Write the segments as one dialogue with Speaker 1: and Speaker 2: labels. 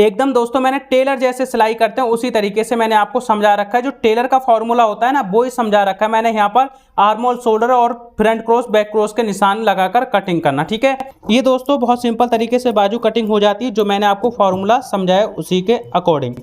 Speaker 1: एकदम दोस्तों मैंने टेलर जैसे सिलाई करते हैं उसी तरीके से मैंने आपको समझा रखा है। जो टेलर का फॉर्मूला होता है ना वो ही समझा रखा है मैंने यहाँ पर। आर्म होल, शोल्डर और फ्रंट क्रॉस बैक क्रॉस के निशान लगाकर कटिंग करना, ठीक है। ये दोस्तों बहुत सिंपल तरीके से बाजू कटिंग हो जाती है, जो मैंने आपको फॉर्मूला समझाया उसी के अकॉर्डिंग।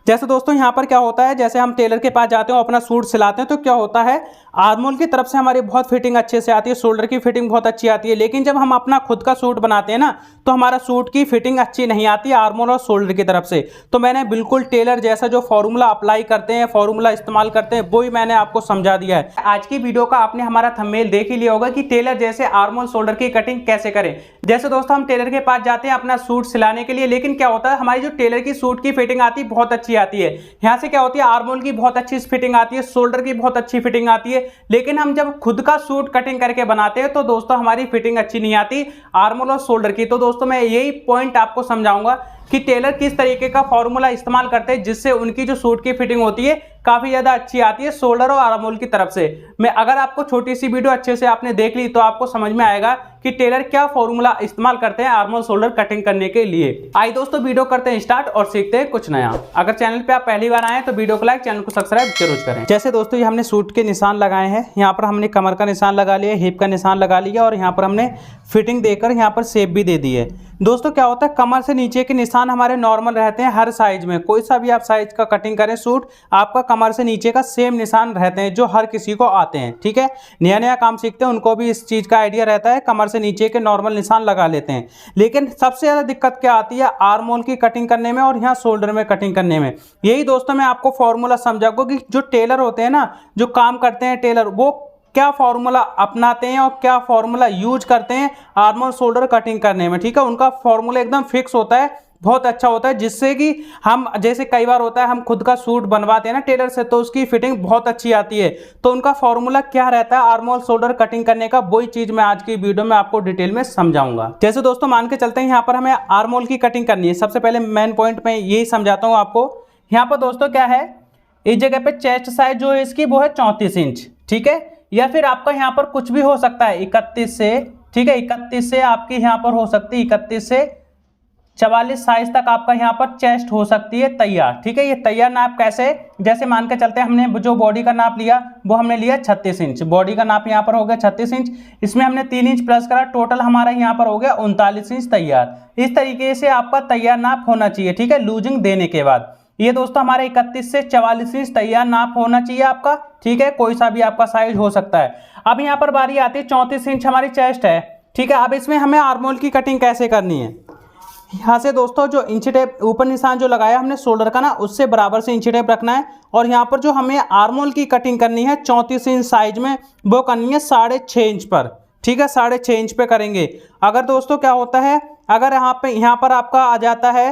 Speaker 1: जैसे दोस्तों यहाँ पर क्या होता है, जैसे हम टेलर के पास जाते हैं अपना सूट सिलाते हैं तो क्या होता है, आर्म होल की तरफ से हमारी बहुत फिटिंग अच्छे से आती है, शोल्डर की फिटिंग बहुत अच्छी आती है। लेकिन जब हम अपना खुद का सूट बनाते हैं ना तो हमारा सूट की फिटिंग अच्छी नहीं आती आर्म होल और शोल्डर की तरफ से। तो मैंने बिल्कुल टेलर जैसा जो फॉर्मूला अप्लाई करते हैं, फॉर्मूला इस्तेमाल करते हैं, वो ही मैंने आपको समझा दिया है। आज की वीडियो का आपने हमारा थंबनेल देख ही लिया होगा कि टेलर जैसे आर्म होल शोल्डर की कटिंग कैसे करें। जैसे दोस्तों हम टेलर के पास जाते हैं अपना सूट सिलाने के लिए, लेकिन क्या होता है हमारी जो टेलर की सूट की फिटिंग आती है बहुत अच्छी आती है। यहाँ से क्या होती है, आर्म होल की बहुत अच्छी फिटिंग आती है, शोल्डर की बहुत अच्छी फिटिंग आती है। लेकिन हम जब खुद का सूट कटिंग करके बनाते हैं तो दोस्तों हमारी फिटिंग अच्छी नहीं आती आर्म होल और शोल्डर की। तो दोस्तों मैं यही पॉइंट आपको समझाऊंगा कि टेलर किस तरीके का फॉर्मूला इस्तेमाल करते हैं जिससे उनकी जो सूट की फिटिंग होती है काफी ज्यादा अच्छी आती है शोल्डर और आर्म होल की तरफ से। मैं अगर आपको छोटी सी वीडियो अच्छे से आपने देख ली तो आपको समझ में आएगा कि टेलर क्या फॉर्मूला इस्तेमाल करते हैं आर्म होल शोल्डर कटिंग करने के लिए। आइए दोस्तों वीडियो करते हैं स्टार्ट और सीखते हैं कुछ नया। अगर चैनल पे आप पहली बार आए तो वीडियो को लाइक, चैनल को सब्सक्राइब जरूर करें। जैसे दोस्तों ये हमने सूट के निशान लगाए हैं, यहाँ पर हमने कमर का निशान लगा लिया, हिप का निशान लगा लिया और यहाँ पर हमने फिटिंग देकर यहाँ पर शेप भी दे दी है। दोस्तों क्या होता है, कमर से नीचे के निशान हमारे नॉर्मल रहते हैं हर साइज में। कोई सा भी आप साइज का कटिंग करें सूट, आपका कमर से नीचे का सेम निशान रहते हैं जो हर किसी को आते हैं, ठीक है। नया नया काम सीखते हैं उनको भी इस चीज का आइडिया रहता है, कमर से नीचे के नॉर्मल निशान लगा लेते हैं। लेकिन सबसे ज्यादा दिक्कत क्या आती है आर्म होल की कटिंग करने में और यहाँ शोल्डर में कटिंग करने में। यही दोस्तों मैं आपको फॉर्मूला समझाऊंगा कि जो टेलर होते हैं ना, जो काम करते हैं टेलर, वो क्या फॉर्मूला अपनाते हैं और क्या फॉर्मूला यूज करते हैं आर्म और शोल्डर कटिंग करने में, ठीक है। उनका फॉर्मूला एकदम फिक्स होता है, बहुत अच्छा होता है, जिससे कि हम जैसे कई बार होता है हम खुद का सूट बनवाते हैं ना टेलर से तो उसकी फिटिंग बहुत अच्छी आती है। तो उनका फॉर्मूला क्या रहता है आर्म और शोल्डर कटिंग करने का, वही चीज मैं आज की वीडियो में आपको डिटेल में समझाऊंगा। जैसे दोस्तों मान के चलते हैं यहाँ पर हमें आर्म होल की कटिंग करनी है। सबसे पहले मेन पॉइंट में यही समझाता हूँ आपको। यहाँ पर दोस्तों क्या है, इस जगह पे चेस्ट साइज जो है इसकी वो है 34 इंच, ठीक है। या फिर आपका यहाँ पर कुछ भी हो सकता है 31 से, ठीक है, 31 से आपकी यहाँ पर हो सकती है 31 से 44 साइज तक आपका यहाँ पर चेस्ट हो सकती है तैयार, ठीक है। ये तैयार नाप कैसे, जैसे मान के चलते हैं हमने जो बॉडी का नाप लिया वो हमने लिया 36 इंच, बॉडी का नाप यहाँ पर हो गया 36 इंच, इसमें हमने 3 इंच प्लस करा, टोटल हमारा यहाँ पर हो गया 39 इंच तैयार। इस तरीके से आपका तैयार नाप होना चाहिए, ठीक है, लूजिंग देने के बाद। ये दोस्तों हमारे 31 से 44 इंच तैयार नाप होना चाहिए आपका, ठीक है। कोई सा भी आपका साइज हो सकता है। अब यहाँ पर बारी आती है 34 इंच हमारी चेस्ट है, ठीक है। अब इसमें हमें आर्म होल की कटिंग कैसे करनी है, यहाँ से दोस्तों जो इंची टेप ऊपर निशान जो लगाया हमने शोल्डर का ना, उससे बराबर से इंची टेप रखना है। और यहाँ पर जो हमें आर्म होल की कटिंग करनी है 34 इंच साइज में, वो करनी है 6.5 इंच पर, ठीक है, 6.5 इंच पे करेंगे। अगर दोस्तों क्या होता है, अगर यहाँ पर आपका आ जाता है,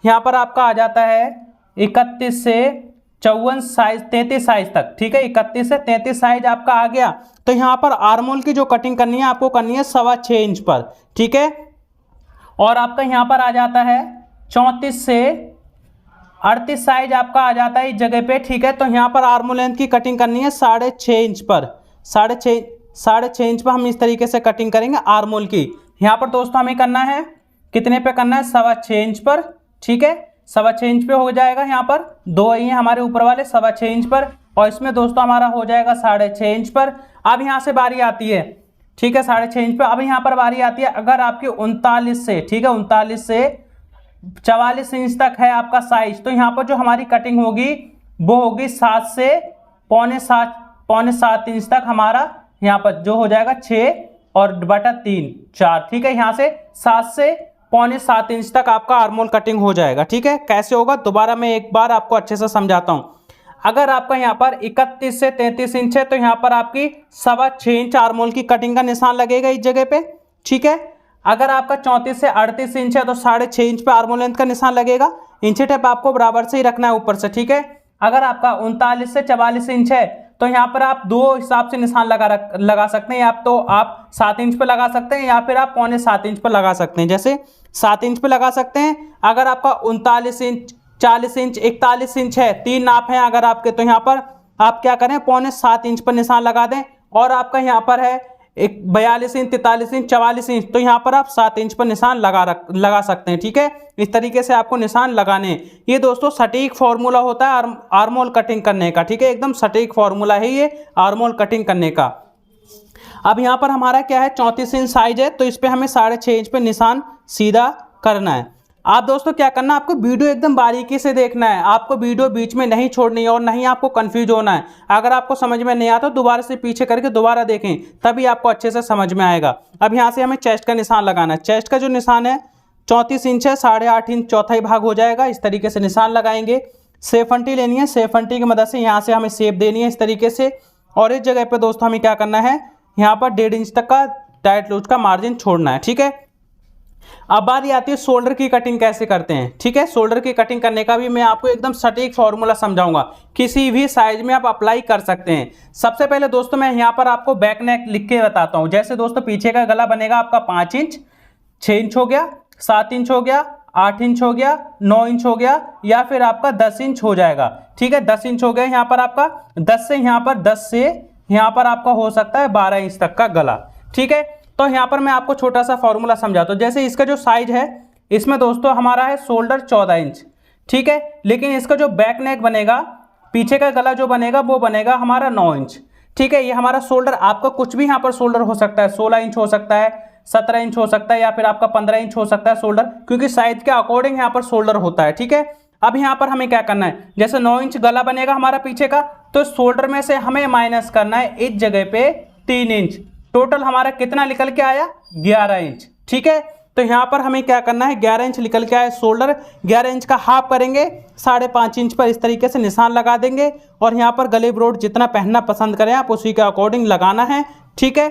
Speaker 1: यहाँ पर आपका आ जाता है 31 से 54 साइज 33 साइज तक, ठीक है, 31 से 33 साइज आपका आ गया, तो यहाँ पर आर्म होल की जो कटिंग करनी है आपको करनी है 6.25 इंच पर, ठीक है। और आपका यहाँ पर आ जाता है 34 से 38 साइज आपका आ जाता है इस जगह पे, ठीक है। तो यहाँ पर आर्म होल लेंथ की कटिंग करनी है 6.5 इंच पर, 6.5 इंच पर हम इस तरीके से कटिंग करेंगे आर्म होल की। यहाँ पर दोस्तों हमें करना है कितने पे करना है, 6.25 इंच पर, ठीक है, 6.25 इंच पे हो जाएगा। यहाँ पर दो ही हैं हमारे ऊपर वाले 6.25 इंच पर, और इसमें दोस्तों हमारा हो जाएगा 6.5 इंच पर। अब यहाँ से बारी आती है, ठीक है, 6.5 इंच पे। अब यहाँ पर बारी आती है अगर आपकी 39 से, ठीक है, 39 से 44 इंच तक है आपका साइज, तो यहाँ पर जो हमारी कटिंग होगी वो होगी 7 से पौने 7 इंच तक हमारा यहाँ पर जो हो जाएगा 6 और बटा 3 4, ठीक है। यहाँ से 7 से पौने 7 इंच तक आपका आर्म होल कटिंग हो जाएगा, ठीक है। कैसे होगा दोबारा मैं एक बार आपको अच्छे से समझाता हूँ। अगर आपका यहाँ पर 31 से 33 इंच है तो यहाँ पर आपकी 6.25 इंच आर्म होल की कटिंग का निशान लगेगा इस जगह पे, ठीक है। अगर आपका 34 से 38 इंच है तो 6.5 इंच पे आर्म होल लेंथ का निशान लगेगा। इंची टेप आपको बराबर से ही रखना है ऊपर से, ठीक है। अगर आपका 39 से 44 इंच है तो यहाँ पर आप दो हिसाब से निशान लगा सकते हैं, या तो आप 7 इंच पे लगा सकते हैं या फिर आप पौने 7 इंच पे लगा सकते हैं। जैसे 7 इंच पे लगा सकते हैं। अगर आपका 39 इंच 40 इंच 41 इंच है, 3 नाप हैं अगर आपके, तो यहाँ पर आप क्या करें पौने 7 इंच पर निशान लगा दें। और आपका यहाँ पर है एक 42 इंच, 43 इंच, 44 इंच, तो यहाँ पर आप 7 इंच पर निशान लगा सकते हैं। ठीक है, इस तरीके से आपको निशान लगाने हैं। ये दोस्तों सटीक फॉर्मूला होता है आर्म होल कटिंग करने का। ठीक है, एकदम सटीक फॉर्मूला है ये आर्म होल कटिंग करने का। अब यहाँ पर हमारा क्या है, 34 इंच साइज है, तो इस पर हमें 6.5 इंच पे निशान सीधा करना है। आप दोस्तों क्या करना है, आपको वीडियो एकदम बारीकी से देखना है, आपको वीडियो बीच में नहीं छोड़नी है और नहीं आपको कंफ्यूज होना है। अगर आपको समझ में नहीं आता तो दोबारा से पीछे करके दोबारा देखें, तभी आपको अच्छे से समझ में आएगा। अब यहाँ से हमें चेस्ट का निशान लगाना है। चेस्ट का जो निशान है 34 इंच है, 8.5 इंच चौथाई भाग हो जाएगा। इस तरीके से निशान लगाएंगे। सेफ अंटी लेनी है, सेफ अंटी की मदद से यहाँ से हमें शेप देनी है इस तरीके से। और इस जगह पर दोस्तों हमें क्या करना है, यहाँ पर 1.5 इंच तक का टाइट लूज का मार्जिन छोड़ना है। ठीक है, अब बारी आती है शोल्डर की कटिंग कैसे करते हैं। ठीक है, शोल्डर की कटिंग करने का भी मैं आपको एकदम सटीक फॉर्मूला समझाऊंगा, किसी भी साइज में आप अप्लाई कर सकते हैं। सबसे पहले दोस्तों मैं यहाँ पर आपको बैक नेक लिख के बताता हूँ। जैसे दोस्तों पीछे का गला बनेगा आपका 5 इंच, 6 इंच हो गया, 7 इंच हो गया, 8 इंच हो गया, 9 इंच हो गया, या फिर आपका 10 इंच हो जाएगा। ठीक है, 10 इंच हो गया यहाँ पर आपका, 10 से यहाँ पर आपका हो सकता है 12 इंच तक का गला। ठीक है, तो यहाँ पर मैं आपको छोटा सा फॉर्मूला समझाता हूँ। जैसे इसका जो साइज है, इसमें दोस्तों हमारा है शोल्डर 14 इंच। ठीक है, लेकिन इसका जो बैक नेक बनेगा, पीछे का गला जो बनेगा वो बनेगा हमारा 9 इंच। ठीक है, ये हमारा शोल्डर, आपका कुछ भी यहाँ पर शोल्डर हो सकता है, 16 इंच हो सकता है, 17 इंच हो सकता है, या फिर आपका 15 इंच हो सकता है शोल्डर, क्योंकि साइज के अकॉर्डिंग यहाँ पर शोल्डर होता है। ठीक है, अब यहाँ पर हमें क्या करना है, जैसे 9 इंच गला बनेगा हमारा पीछे का, तो शोल्डर में से हमें माइनस करना है इस जगह पे 3 इंच। टोटल हमारा कितना निकल के आया, 11 इंच। ठीक है, तो यहाँ पर हमें क्या करना है, 11 इंच निकल के आया शोल्डर, 11 इंच का हाफ करेंगे, 5.5 इंच पर इस तरीके से निशान लगा देंगे। और यहाँ पर गले ब्रोड जितना पहनना पसंद करें आप उसी के अकॉर्डिंग लगाना है। ठीक है,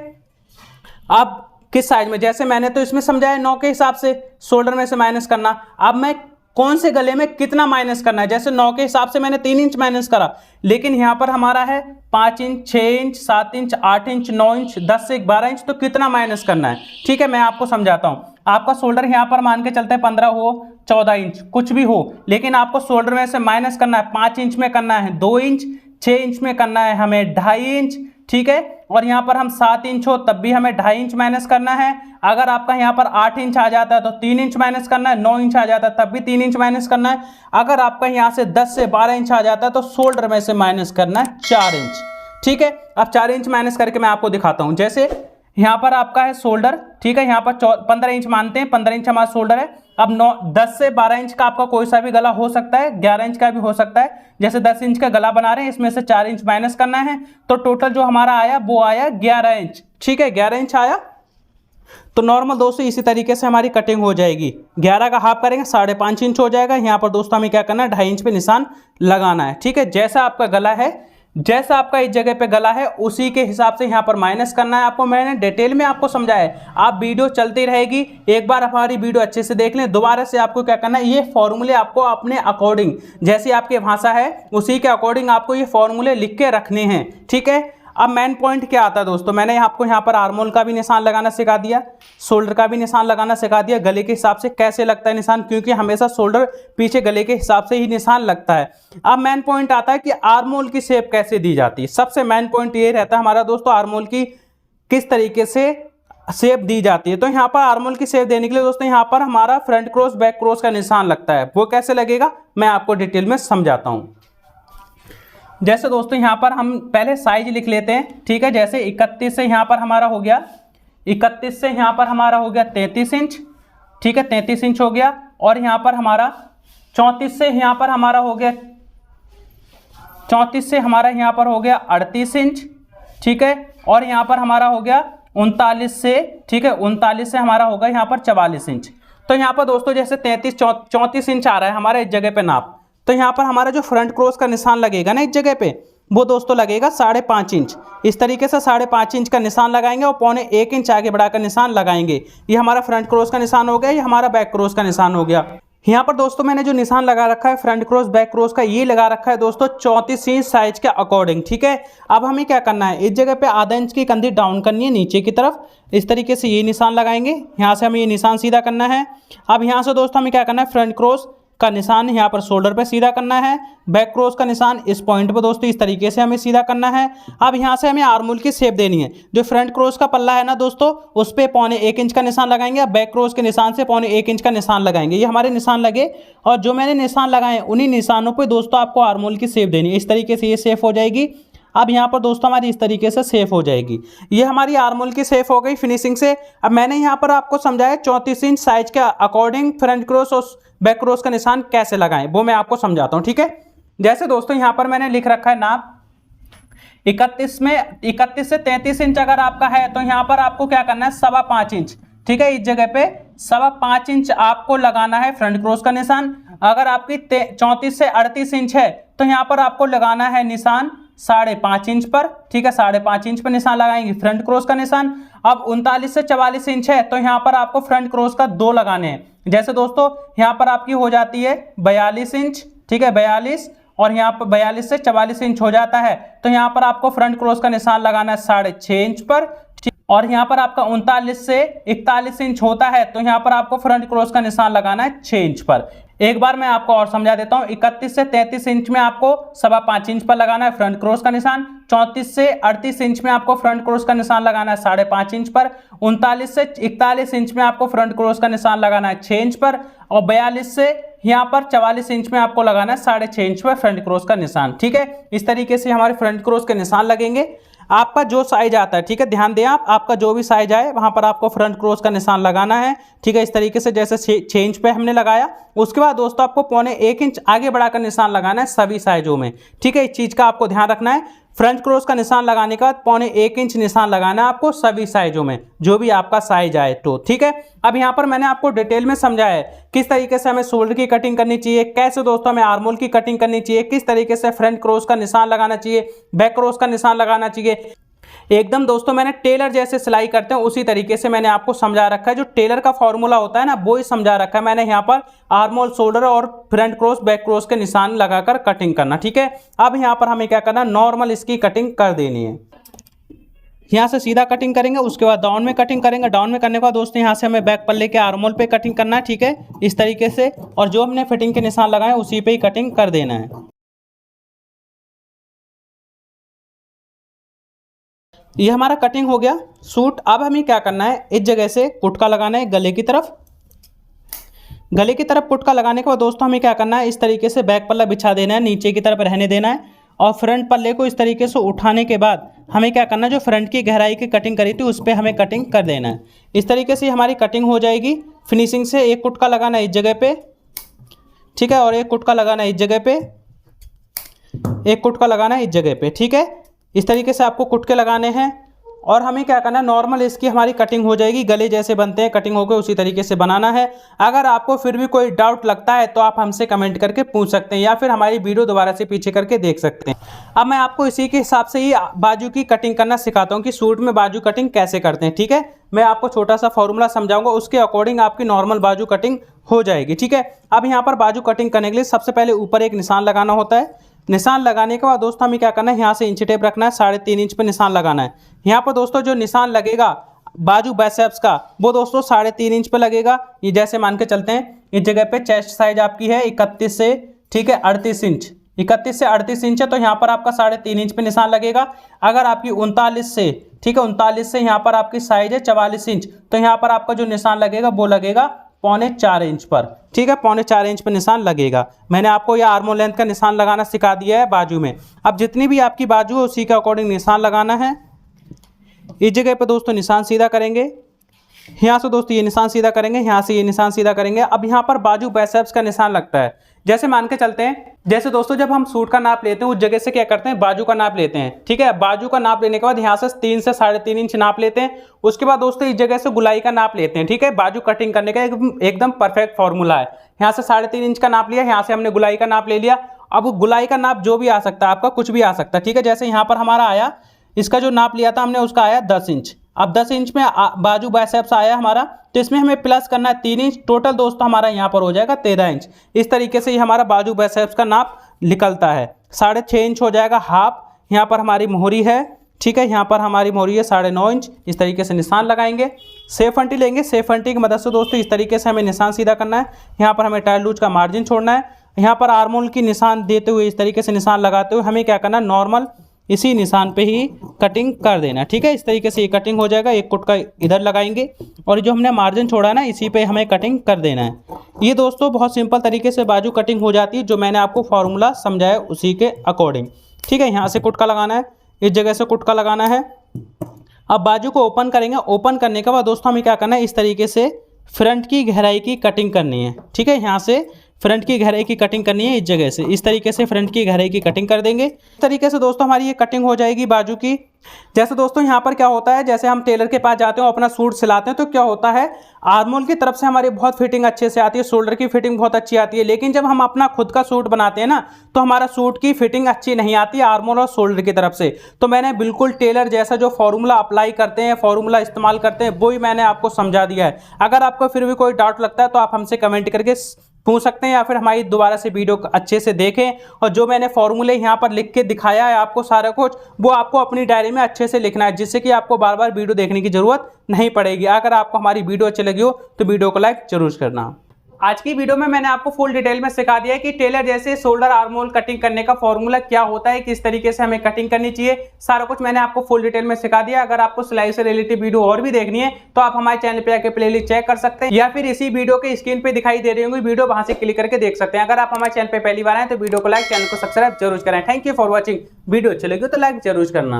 Speaker 1: अब किस साइज में, जैसे मैंने तो इसमें समझाया 9 के हिसाब से शोल्डर में से माइनस करना। अब मैं कौन से गले में कितना माइनस करना है, जैसे 9 के हिसाब से मैंने 3 इंच माइनस करा, लेकिन यहाँ पर हमारा है 5 inch, 6 inch, 7 inch, 8 inch, 9 inch, 10 से 12 इंच, तो कितना माइनस करना है। ठीक है, मैं आपको समझाता हूँ। आपका शोल्डर यहाँ पर मान के चलते हैं 15 हो, 14 इंच, कुछ भी हो, लेकिन आपको शोल्डर में से माइनस करना है। 5 इंच में करना है 2 इंच, 6 इंच में करना है हमें 2.5 इंच। ठीक है, और यहाँ पर हम 7 इंच हो तब भी हमें 2.5 इंच माइनस करना है। अगर आपका यहाँ पर 8 इंच आ जाता है तो 3 इंच माइनस करना है, 9 इंच आ जाता है तब भी 3 इंच माइनस करना है। अगर आपका यहाँ से 10 से 12 इंच आ जाता है तो शोल्डर में से माइनस करना है 4 इंच। ठीक है, अब 4 इंच माइनस करके मैं आपको दिखाता हूँ। जैसे यहाँ पर आपका है शोल्डर, ठीक है, यहाँ पर 15 इंच मानते हैं, 15 इंच हमारा शोल्डर है। अब 10 से 12 इंच का आपका कोई सा भी गला हो सकता है, 11 इंच का भी हो सकता है। जैसे 10 इंच का गला बना रहे हैं, इसमें से 4 इंच माइनस करना है, तो टोटल जो हमारा आया वो आया 11 इंच। ठीक है, 11 इंच आया। तो नॉर्मल दोस्तों इसी तरीके से हमारी कटिंग हो जाएगी। 11 का हाफ करेंगे, 5.5 इंच हो जाएगा। यहाँ पर दोस्तों हमें क्या करना है, 2.5 इंच पे निशान लगाना है। ठीक है, जैसा आपका गला है, जैसा आपका इस जगह पे गला है, उसी के हिसाब से यहाँ पर माइनस करना है। आपको मैंने डिटेल में आपको समझाया है, आप वीडियो चलती रहेगी, एक बार हमारी वीडियो अच्छे से देख लें, दोबारा से आपको क्या करना है, ये फॉर्मूले आपको अपने अकॉर्डिंग, जैसी आपकी भाषा है उसी के अकॉर्डिंग आपको ये फॉर्मूले लिख के रखने हैं। ठीक है, अब मेन पॉइंट क्या आता है दोस्तों, मैंने आपको यहाँ पर आर्म होल का भी निशान लगाना सिखा दिया, शोल्डर का भी निशान लगाना सिखा दिया, गले के हिसाब से कैसे लगता है निशान, क्योंकि हमेशा शोल्डर पीछे गले के हिसाब से ही निशान लगता है। अब मेन पॉइंट आता है कि आर्म होल की शेप कैसे दी जाती है। सबसे मेन पॉइंट ये रहता है हमारा दोस्तों, आर्म होल की किस तरीके से शेप दी जाती है। तो यहाँ पर आर्म होल की शेप देने के लिए दोस्तों यहाँ पर हमारा फ्रंट क्रॉस बैक क्रॉस का निशान लगता है। वो कैसे लगेगा मैं आपको डिटेल में समझाता हूँ। जैसे दोस्तों यहाँ पर हम पहले साइज लिख लेते हैं। ठीक है, जैसे 31 से यहाँ पर हमारा हो गया, 31 से यहाँ पर हमारा हो गया 33 इंच। ठीक है, 33 इंच हो गया। और यहाँ पर हमारा 34 से यहाँ पर हमारा हो गया, 34 से हमारा यहाँ पर हो गया 38 इंच। ठीक है, और यहाँ पर हमारा हो गया 39 से, ठीक है, 39 से हमारा होगा यहाँ पर 44 इंच। तो यहाँ पर दोस्तों जैसे 34 इंच आ रहा है हमारा इस जगह पे नाप, तो यहाँ पर हमारा जो फ्रंट क्रॉस का निशान लगेगा ना इस जगह पे, वो दोस्तों लगेगा 5.5 इंच। इस तरीके से 5.5 इंच का निशान लगाएंगे और 1.25 इंच आगे बढ़ाकर निशान लगाएंगे। ये हमारा फ्रंट क्रॉस का निशान हो गया, ये हमारा बैक क्रॉस का निशान हो गया। यहाँ पर दोस्तों मैंने जो निशान लगा रखा है फ्रंट क्रॉस बैक क्रॉस का, ये लगा रखा है दोस्तों 34 इंच साइज के अकॉर्डिंग। ठीक है, अब हमें क्या करना है, इस जगह पे आधा इंच की कंधी डाउन करनी है नीचे की तरफ, इस तरीके से ये निशान लगाएंगे। यहाँ से हमें ये निशान सीधा करना है। अब यहाँ से दोस्तों हमें क्या करना है, फ्रंट क्रॉस का निशान यहाँ पर शोल्डर पे सीधा करना है। बैक क्रॉस का निशान इस पॉइंट पे दोस्तों इस तरीके से हमें सीधा करना है। अब यहाँ से हमें आर्म होल की शेप देनी है। जो फ्रंट क्रॉस का पल्ला है ना दोस्तों, उस पे 1.25 इंच का निशान लगाएंगे। बैक क्रॉस के निशान से 1.25 इंच का निशान लगाएंगे। ये हमारे निशान लगे और जो मैंने निशान लगाए उन्हीं निशानों पर दोस्तों आपको आर्म होल की शेप देनी है। इस तरीके से ये शेप हो जाएगी। अब यहाँ पर दोस्तों हमारी इस तरीके से सेफ हो जाएगी। ये हमारी आर्म होल की सेफ हो गई फिनिशिंग से। अब मैंने यहाँ पर आपको समझाया 34 इंच साइज के अकॉर्डिंग फ्रंट क्रॉस और बैक क्रॉस का निशान कैसे लगाएं, वो मैं आपको समझाता हूँ। ठीक है, जैसे दोस्तों यहाँ पर मैंने लिख रखा है नाप 31 से 33 इंच अगर आपका है तो यहाँ पर आपको क्या करना है 5.25 इंच। ठीक है, इस जगह पे 5.25 इंच आपको लगाना है फ्रंट क्रॉस का निशान। अगर आपकी 34 से 38 इंच है तो यहाँ पर आपको लगाना है निशान 5.5 इंच पर। ठीक है, 5.5 इंच पर निशान लगाएंगे फ्रंट क्रॉस का निशान। अब 39 से 44 इंच है तो यहाँ पर आपको फ्रंट क्रॉस का 2 लगाने हैं। जैसे दोस्तों यहाँ पर आपकी हो जाती है 42 इंच। ठीक है, 42 और यहाँ पर 42 से 44 इंच हो जाता है तो यहाँ पर आपको फ्रंट क्रॉस का निशान लगाना है 6.5 इंच पर। और यहाँ पर आपका 39 से 41 इंच होता है तो यहाँ पर आपको फ्रंट क्रॉस का निशान लगाना है 6 इंच पर। एक बार मैं आपको और समझा देता हूँ। 31 से 33 इंच में आपको 5.25 इंच पर लगाना है फ्रंट क्रॉस का निशान। 34 से 38 इंच में आपको फ्रंट क्रॉस का निशान लगाना है 5.5 इंच पर। 39 से 41 इंच में आपको फ्रंट क्रॉस का निशान लगाना है 6 इंच पर। और 42 से यहाँ पर 44 इंच में आपको लगाना है 6.5 इंच पर फ्रंट क्रॉस का निशान। ठीक है, इस तरीके से हमारे फ्रंट क्रॉस के निशान लगेंगे। आपका जो साइज आता है, ठीक है, ध्यान दें आप, आपका जो भी साइज आए वहां पर आपको फ्रंट क्रॉस का निशान लगाना है। ठीक है, इस तरीके से जैसे 6 इंच पे हमने लगाया, उसके बाद दोस्तों आपको 1.25 इंच आगे बढ़ाकर निशान लगाना है सभी साइजों में। ठीक है, इस चीज का आपको ध्यान रखना है। फ्रंट क्रॉस का निशान लगाने के बाद 1.25 इंच निशान लगाना है आपको सभी साइजों में, जो भी आपका साइज आए तो। ठीक है, अब यहाँ पर मैंने आपको डिटेल में समझाया है किस तरीके से हमें शोल्डर की कटिंग करनी चाहिए, कैसे दोस्तों हमें आर्म होल की कटिंग करनी चाहिए, किस तरीके से फ्रंट क्रॉस का निशान लगाना चाहिए, बैक क्रॉस का निशान लगाना चाहिए। एकदम दोस्तों मैंने टेलर जैसे सिलाई करते हैं उसी तरीके से मैंने आपको समझा रखा है। जो टेलर का फॉर्मूला होता है ना, वो ही समझा रखा है मैंने यहाँ पर। आर्म होल, शोल्डर और फ्रंट क्रॉस बैक क्रॉस के निशान लगाकर कटिंग करना। ठीक है, अब यहाँ पर हमें क्या करना, नॉर्मल इसकी कटिंग कर देनी है। यहाँ से सीधा कटिंग करेंगे, उसके बाद डाउन में कटिंग करेंगे। डाउन में करने के बाद दोस्तों यहाँ से हमें बैक पल्ले के आर्म होल पे कटिंग करना है। ठीक है, इस तरीके से, और जो हमने फिटिंग के निशान लगाए उसी पे ही कटिंग कर देना है। ये हमारा कटिंग हो गया सूट। अब हमें क्या करना है, इस जगह से पुटका लगाना है गले की तरफ। गले की तरफ पुटका लगाने के बाद दोस्तों हमें क्या करना है, इस तरीके से बैक पल्ला बिछा देना है, नीचे की तरफ रहने देना है। और फ्रंट पल्ले को इस तरीके से उठाने के बाद हमें क्या करना है, जो फ्रंट की गहराई की कटिंग करी थी उस पर हमें कटिंग कर देना है। इस तरीके से हमारी कटिंग हो जाएगी फिनिशिंग से। एक कुटका लगाना है इस जगह पे, ठीक है, और एक कुटका लगाना है इस जगह पे, एक कुटका लगाना है इस जगह पे। ठीक है, इस तरीके से आपको कुटके लगाने हैं। और हमें क्या करना है, नॉर्मल इसकी हमारी कटिंग हो जाएगी। गले जैसे बनते हैं कटिंग हो गए उसी तरीके से बनाना है। अगर आपको फिर भी कोई डाउट लगता है तो आप हमसे कमेंट करके पूछ सकते हैं, या फिर हमारी वीडियो दोबारा से पीछे करके देख सकते हैं। अब मैं आपको इसी के हिसाब से ही बाजू की कटिंग करना सिखाता हूँ कि सूट में बाजू कटिंग कैसे करते हैं। ठीक है, मैं आपको छोटा सा फॉर्मूला समझाऊंगा, उसके अकॉर्डिंग आपकी नॉर्मल बाजू कटिंग हो जाएगी। ठीक है, अब यहाँ पर बाजू कटिंग करने के लिए सबसे पहले ऊपर एक निशान लगाना होता है। निशान लगाने के बाद दोस्तों हमें क्या करना है, यहाँ से इंच टेप रखना है, 3.5 इंच पे निशान लगाना है। यहाँ पर दोस्तों जो निशान लगेगा बाजू बाइसेप्स का, वो दोस्तों 3.5 इंच पे लगेगा। ये जैसे मान के चलते हैं, इस जगह पे चेस्ट साइज आपकी है 31 से, ठीक है, 38 इंच। 31 से 38 इंच है तो यहाँ पर आपका 3.5 इंच पे निशान लगेगा। अगर आपकी 39 से, ठीक है, 39 से यहाँ पर आपकी साइज है 44 इंच, तो यहाँ पर आपका जो निशान लगेगा वो लगेगा 3.25 इंच पर। ठीक है, 3.25 इंच पर निशान लगेगा। मैंने आपको यह आर्म होल लेंथ का निशान लगाना सिखा दिया है बाजू में। अब जितनी भी आपकी बाजू है उसी के अकॉर्डिंग निशान लगाना है। इस जगह पे दोस्तों निशान सीधा करेंगे, यहाँ से दोस्तों ये निशान सीधा करेंगे, यहाँ से ये निशान सीधा करेंगे। अब यहाँ पर बाजू बाइसेप्स का निशान लगता है। जैसे मान के चलते हैं, जैसे दोस्तों जब हम सूट का नाप लेते हैं उस जगह से क्या करते हैं, बाजू का नाप लेते हैं। ठीक है, बाजू का नाप लेने के बाद यहाँ से 3 से 3.5 इंच नाप लेते हैं। उसके बाद दोस्तों इस जगह से गुलाई का नाप लेते हैं। ठीक है, बाजू कटिंग करने का एकदम परफेक्ट फॉर्मूला है। यहाँ से 3.5 इंच का नाप लिया, यहाँ से हमने गुलाई का नाप ले लिया। अब गुलाई का नाप जो भी आ सकता है, आपका कुछ भी आ सकता है। ठीक है, जैसे यहाँ पर हमारा आया, इसका जो नाप लिया था हमने उसका आया 10 इंच। अब 10 इंच में बाजू बाइसेप्स आया हमारा, तो इसमें हमें प्लस करना है 3 इंच। टोटल दोस्तों हमारा यहाँ पर हो जाएगा 13 इंच। इस तरीके से ही हमारा बाजू बाइसेप्स का नाप निकलता है। 6.5 इंच हो जाएगा हाफ। यहाँ पर हमारी मोहरी है, ठीक है। यहाँ पर हमारी मोरी है 9.5 इंच, इस तरीके से निशान लगाएंगे। सेफ अंटी लेंगे, सेफ अंटी की मदद से दोस्तों इस तरीके से हमें निशान सीधा करना है। यहाँ पर हमें टायर लूज का मार्जिन छोड़ना है। यहाँ पर आर्मोल की निशान देते हुए इस तरीके से निशान लगाते हुए हमें क्या करना है, नॉर्मल इसी निशान पे ही कटिंग कर देना। ठीक है, इस तरीके से ये कटिंग हो जाएगा। एक कुट का इधर लगाएंगे और जो हमने मार्जिन छोड़ा है ना, इसी पे हमें कटिंग कर देना है। ये दोस्तों बहुत सिंपल तरीके से बाजू कटिंग हो जाती है, जो मैंने आपको फॉर्मूला समझाया उसी के अकॉर्डिंग। ठीक है, यहाँ से कुट का लगाना है, इस जगह से कुट का लगाना है। अब बाजू को ओपन करेंगे। ओपन करने के बाद दोस्तों हमें क्या करना है, इस तरीके से फ्रंट की गहराई की कटिंग करनी है। ठीक है, यहाँ से फ्रंट की गहराई की कटिंग करनी है, इस जगह से इस तरीके से फ्रंट की गहराई की कटिंग कर देंगे। इस तरीके से दोस्तों हमारी ये कटिंग हो जाएगी बाजू की। जैसे दोस्तों यहाँ पर क्या होता है, जैसे हम टेलर के पास जाते हैं अपना सूट सिलाते हैं, तो क्या होता है, आर्मोल की तरफ से हमारी बहुत फिटिंग अच्छे से आती है, शोल्डर की फिटिंग बहुत अच्छी आती है। लेकिन जब हम अपना खुद का सूट बनाते हैं ना, तो हमारा सूट की फिटिंग अच्छी नहीं आती आर्मोल और शोल्डर की तरफ से। तो मैंने बिल्कुल टेलर जैसा जो फॉर्मूला अप्लाई करते हैं, फॉर्मूला इस्तेमाल करते हैं, वो ही मैंने आपको समझा दिया है। अगर आपको फिर भी कोई डाउट लगता है तो आप हमसे कमेंट करके पूछ सकते हैं, या फिर हमारी दोबारा से वीडियो अच्छे से देखें। और जो मैंने फॉर्मूले यहाँ पर लिख के दिखाया है आपको सारा कुछ, वो आपको अपनी डायरी में अच्छे से लिखना है, जिससे कि आपको बार बार वीडियो देखने की जरूरत नहीं पड़ेगी। अगर आपको हमारी वीडियो अच्छी लगी हो तो वीडियो को लाइक जरूर करना। आज की वीडियो में मैंने आपको फुल डिटेल में सिखा दिया है कि टेलर जैसे शोल्डर आर्मोल कटिंग करने का फॉर्मूला क्या होता है, किस तरीके से हमें कटिंग करनी चाहिए, सारा कुछ मैंने आपको फुल डिटेल में सिखा दिया। अगर आपको सिलाई से रिलेटेड वीडियो और भी देखनी है तो आप हमारे चैनल पे आके प्लेलिस्ट चेक कर सकते हैं, या फिर इसी वीडियो के स्क्रीन पे दिखाई दे रही होंगी वीडियो, वहां से क्लिक करके देख सकते हैं। अगर आप हमारे चैनल पे पहली बार आए तो वीडियो को लाइक, चैनल को सब्सक्राइब जरूर करें। Thank you for watching. Video अच्छी लगी तो लाइक जरूर करना।